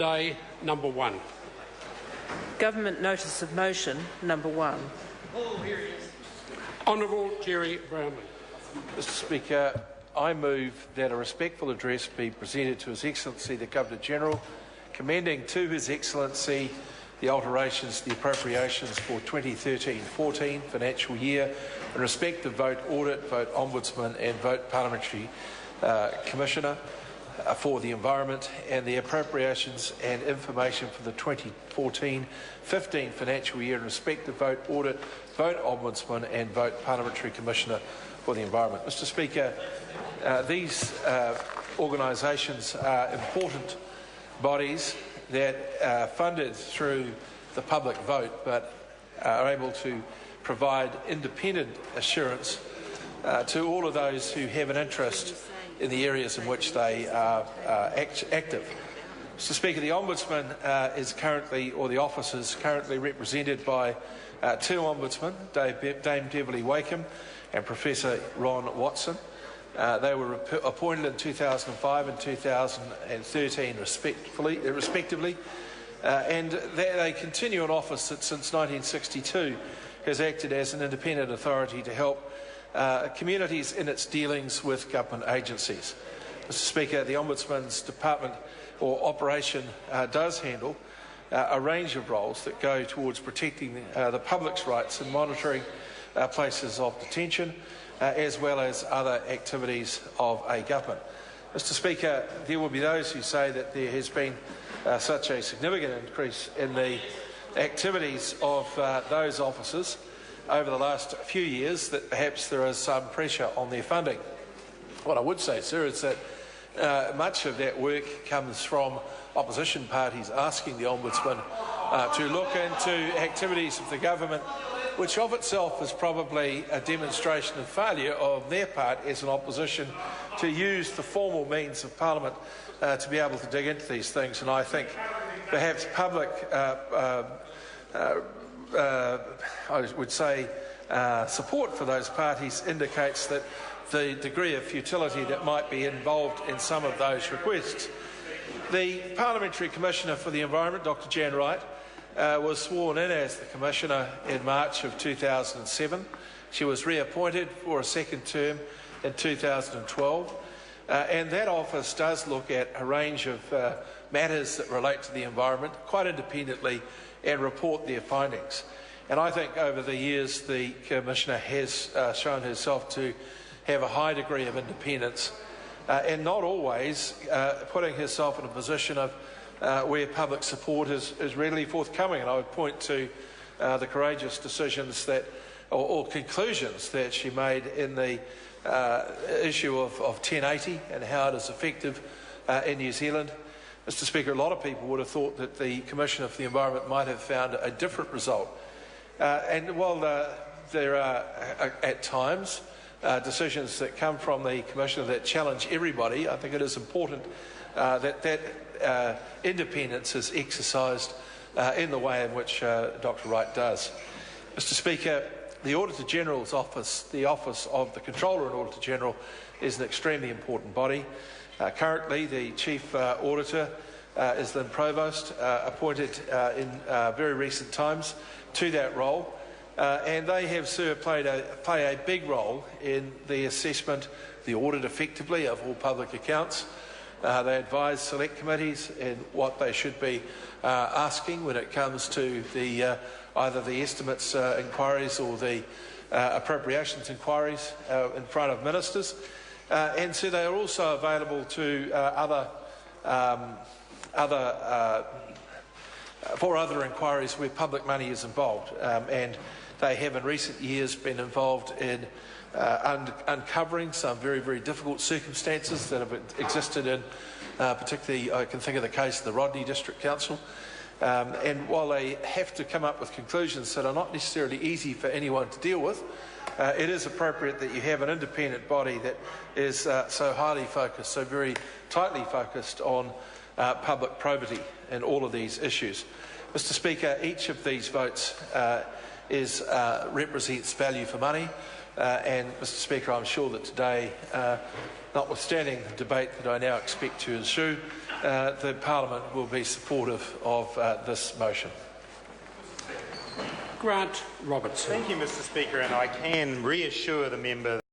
Day number 1. Government Notice of Motion number 1. Honourable Jerry Brownlee. Mr Speaker, I move that a respectful address be presented to His Excellency the Governor-General, commending to His Excellency the alterations to the appropriations for 2013-14 financial year in respect of vote audit, vote ombudsman and vote parliamentary commissioner for the environment, and the appropriations and information for the 2014-15 financial year in respect of vote audit, vote ombudsman and vote parliamentary commissioner for the environment. Mr Speaker, these organisations are important bodies that are funded through the public vote but are able to provide independent assurance to all of those who have an interest in the areas in which they are active. Mr Speaker, the Ombudsman is currently, or the office is currently represented by two Ombudsmen, Dame Beverly Wakeham and Professor Ron Watson. They were appointed in 2005 and 2013 respectively, and they continue in office that since 1962 has acted as an independent authority to help communities in its dealings with government agencies. Mr Speaker, the Ombudsman's department or operation does handle a range of roles that go towards protecting the public's rights and monitoring places of detention, as well as other activities of a government. Mr Speaker, there will be those who say that there has been such a significant increase in the activities of those officers over the last few years that perhaps there is some pressure on their funding. What I would say, sir, is that much of that work comes from opposition parties asking the Ombudsman to look into activities of the government, which of itself is probably a demonstration of failure of their part as an opposition to use the formal means of Parliament to be able to dig into these things. And I think perhaps public I would say support for those parties indicates that the degree of futility that might be involved in some of those requests. The Parliamentary Commissioner for the Environment, Dr Jan Wright, was sworn in as the Commissioner in March of 2007. She was reappointed for a second term in 2012, and that office does look at a range of matters that relate to the environment quite independently and report their findings. And I think over the years the Commissioner has shown herself to have a high degree of independence and not always putting herself in a position of where public support is readily forthcoming. And I would point to the courageous decisions that, or conclusions that she made in the issue of 1080 and how it is effective in New Zealand. Mr Speaker, a lot of people would have thought that the Commissioner for the Environment might have found a different result. And while there are at times decisions that come from the Commissioner that challenge everybody, I think it is important that independence is exercised in the way in which Dr Wright does. Mr Speaker, the Auditor-General's office, the Office of the Controller and Auditor-General, is an extremely important body. Currently, the Chief Auditor is Lynn Provost, appointed in very recent times to that role, and they have, sir, play a big role in the assessment, the audit effectively of all public accounts. They advise select committees in what they should be asking when it comes to the either the estimates inquiries or the appropriations inquiries in front of ministers. And so they are also available to for other inquiries where public money is involved. And they have in recent years been involved in uncovering some very, very difficult circumstances that have existed in, particularly I can think of the case of the Rodney District Council. And while they have to come up with conclusions that are not necessarily easy for anyone to deal with, it is appropriate that you have an independent body that is so highly focused, so very tightly focused on public probity in all of these issues. Mr Speaker, each of these votes represents value for money. And, Mr Speaker, I'm sure that today, notwithstanding the debate that I now expect to ensue, the Parliament will be supportive of this motion. Grant Robertson. Thank you, Mr Speaker, and I can reassure the member